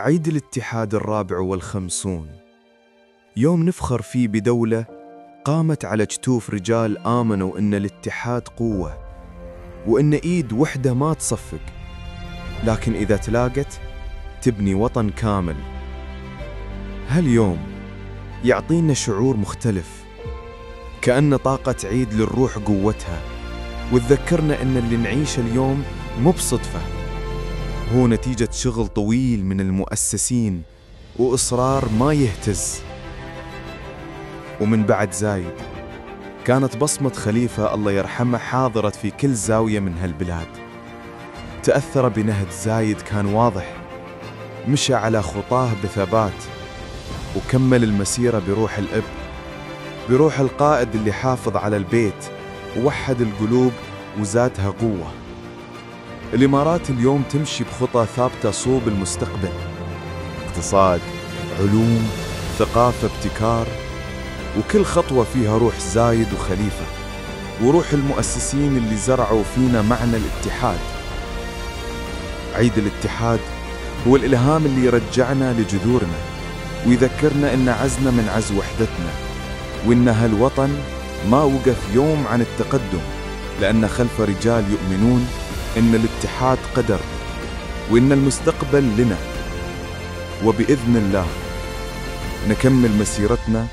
عيد الاتحاد 54 يوم نفخر فيه بدولة قامت على جتوف رجال آمنوا إن الاتحاد قوة، وإن إيد وحدة ما تصفق، لكن إذا تلاقت تبني وطن كامل. هاليوم يعطينا شعور مختلف، كأن طاقة عيد للروح قوتها، وتذكرنا إن اللي نعيشه اليوم مو بصدفة، هو نتيجة شغل طويل من المؤسسين وإصرار ما يهتز. ومن بعد زايد كانت بصمة خليفة الله يرحمه حاضرة في كل زاوية من هالبلاد. تأثر بنهج زايد كان واضح، مشى على خطاه بثبات، وكمل المسيرة بروح الأب، بروح القائد اللي حافظ على البيت ووحد القلوب وزادها قوة. الإمارات اليوم تمشي بخطى ثابتة صوب المستقبل، اقتصاد، علوم، ثقافة، ابتكار، وكل خطوة فيها روح زايد وخليفة، وروح المؤسسين اللي زرعوا فينا معنى الاتحاد. عيد الاتحاد هو الإلهام اللي يرجعنا لجذورنا، ويذكرنا إن عزنا من عز وحدتنا، وإن هالوطن ما وقف يوم عن التقدم، لأن خلف رجال يؤمنون إن الاتحاد قدر، وإن المستقبل لنا. وبإذن الله نكمل مسيرتنا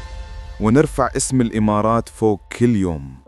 ونرفع اسم الإمارات فوق كل يوم.